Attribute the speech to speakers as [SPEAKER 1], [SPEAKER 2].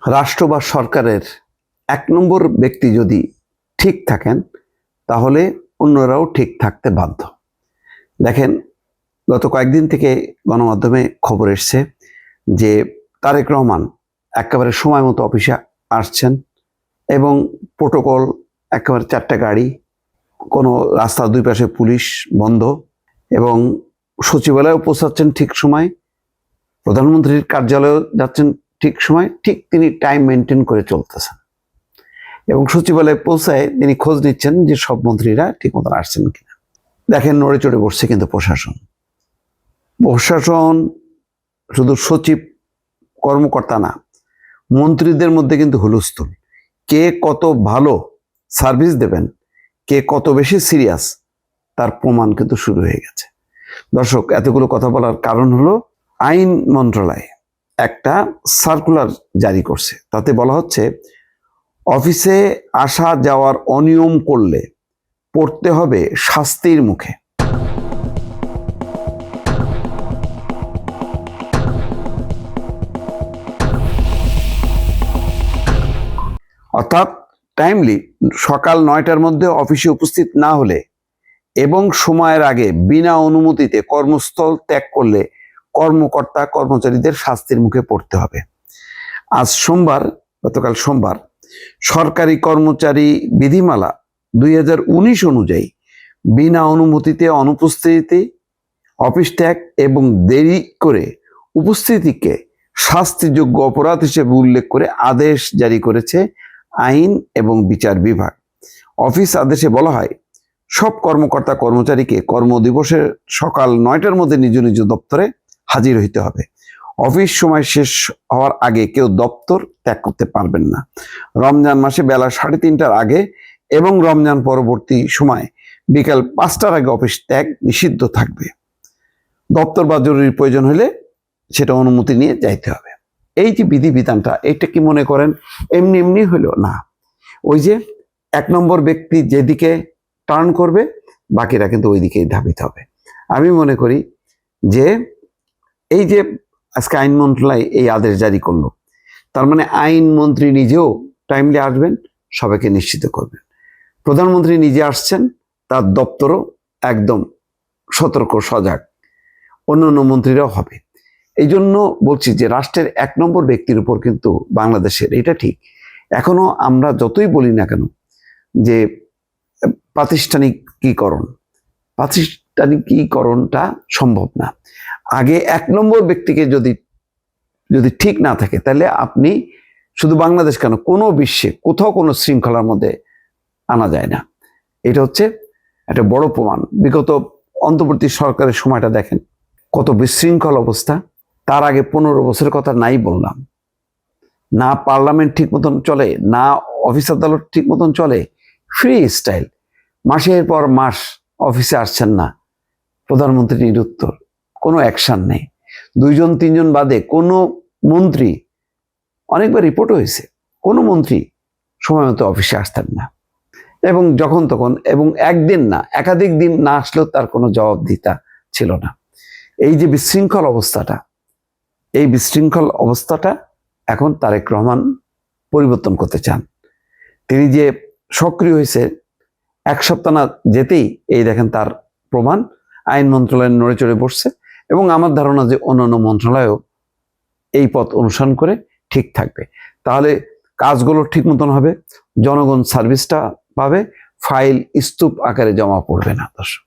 [SPEAKER 1] রাষ্ট্র বা সরকারের এক নম্বর ব্যক্তি যদি ঠিক থাকেন তাহলে অন্যরাও ঠিক থাকতে বাধ্য। দেখেন, গত কয়েকদিন থেকে গণমাধ্যমে খবর এসছে যে তারেক রহমান একেবারে সময় মতো অফিসে আসছেন এবং প্রোটোকল একেবারে 4টা গাড়ি, কোনো রাস্তার দুই পাশে পুলিশ বন্ধ, এবং সচিবালয়ে পৌঁছাচ্ছেন ঠিক সময়, প্রধানমন্ত্রীর কার্যালয়ে যাচ্ছেন ঠিক সময়, ঠিক তিনি টাইম মেনটেন করে চলতেছেন। এবং সচিবালয়ে পৌঁছায় তিনি খোঁজ নিচ্ছেন যে সব মন্ত্রীরা ঠিক মতন আসছেন কিনা। দেখেন, নড়ে চড়ে বসছে কিন্তু প্রশাসন শুধু সচিব কর্মকর্তা না, মন্ত্রীদের মধ্যে কিন্তু হুলস্থুল। কে কত ভালো সার্ভিস দেবেন, কে কত বেশি সিরিয়াস, তার প্রমাণ কিন্তু শুরু হয়ে গেছে। দর্শক, এতগুলো কথা বলার কারণ হলো আইন মন্ত্রণালয় একটা সার্কুলার জারি করছে। তাতে বলা হচ্ছে অফিসে আসা যাওয়ার অনিয়ম করলে পড়তে হবে শাস্তির মুখে। অর্থাৎ টাইমলি সকাল 9টার মধ্যে অফিসে উপস্থিত না হলে এবং সময়ের আগে বিনা অনুমতিতে কর্মস্থল ত্যাগ করলে কর্মকর্তা কর্মচারীদের শাস্তির মুখে পড়তে হবে। আজ সোমবার, গতকাল সোমবার, সরকারি কর্মচারী বিধিমালা 2019 অনুযায়ী বিনা অনুমতিতে অনুপস্থিতি, অফিস ত্যাগ এবং দেরি করে উপস্থিতিকে শাস্তিযোগ্য অপরাধ হিসেবে উল্লেখ করে আদেশ জারি করেছে আইন এবং বিচার বিভাগ। অফিস আদেশে বলা হয়, সব কর্মকর্তা কর্মচারীকে কর্মদিবসের সকাল 9টার মধ্যে নিজ নিজ দপ্তরে হাজির হইতে হবে। অফিস সময় শেষ হওয়ার আগে কেউ দপ্তর ত্যাগ করতে পারবেন না। রমজান মাসে বেলা 3:30টার আগে এবং রমজান পরবর্তী সময় বিকাল 5টার আগে অফিস ত্যাগ নিষিদ্ধ থাকবে। দপ্তর বা জরুরি প্রয়োজন হলে সেটা অনুমতি নিয়ে যাইতে হবে। এই যে বিধিবিধানটা, এটা কি মনে করেন এমনি এমনি হলো না? ওই যে এক নম্বর ব্যক্তি যেদিকে টার্ন করবে, বাকিরা কিন্তু ওই দিকেই ধাবিত হবে। আমি মনে করি যে এই যে আজকে আইন মন্ত্রণালয় এই আদেশ জারি করলো, তার মানে আইনমন্ত্রী নিজেও টাইমলি আসবেন, সবাইকে নিশ্চিত করবেন। প্রধানমন্ত্রী নিজে আসছেন, তার দপ্তরও একদম সতর্ক সজাগ, অন্যান্য মন্ত্রীরাও হবে। এই জন্য বলছি যে রাষ্ট্রের এক নম্বর ব্যক্তির উপর কিন্তু বাংলাদেশের, এটা ঠিক, এখনো আমরা যতই বলি না কেন যে প্রাতিষ্ঠানিকীকরণটা সম্ভব না। আগে এক নম্বর ব্যক্তিকে যদি ঠিক না থাকে, তাহলে আপনি শুধু বাংলাদেশ কেন, কোনো বিশ্বে কোথাও কোনো শৃঙ্খলার মধ্যে আনা যায় না। এটা হচ্ছে একটা বড় প্রমাণ। বিগত অন্তর্বর্তী সরকারের সময়টা দেখেন, কত বিশৃঙ্খল অবস্থা। তার আগে 15 বছরের কথা নাই বললাম, না পার্লামেন্ট ঠিক মতন চলে, না অফিস আদালত ঠিক মতন চলে, ফ্রি স্টাইল। মাসের পর মাস অফিসে আসছেন না, প্রধানমন্ত্রী নিরুত্তর, কোনো অ্যাকশন নেই। 2-3জন বাদে কোনো মন্ত্রী, অনেকবার রিপোর্টও হয়েছে, কোনো মন্ত্রী সময় মতো অফিসে আসতেন না, এবং যখন তখন, এবং একদিন না একাধিক দিন না আসলেও তার কোনো জবাবদিহিতা ছিল না। এই যে বিশৃঙ্খল অবস্থাটা, এই বিশৃঙ্খল অবস্থাটা এখন তারেক রহমান পরিবর্তন করতে চান। তিনি যে সক্রিয় হয়েছে, এক সপ্তাহ না যেতেই এই দেখেন তার প্রমাণ। আইন মন্ত্রণালয় নড়ে চড়ে বসছে, এবং আমার ধারণা যে অন্যান্য মন্ত্রণালয়ও এই পথ অনুসরণ করে ঠিক থাকবে। তাহলে কাজগুলো ঠিক মতন হবে, জনগণ সার্ভিসটা পাবে, ফাইল স্তূপ আকারে জমা পড়বে না। দর্শক।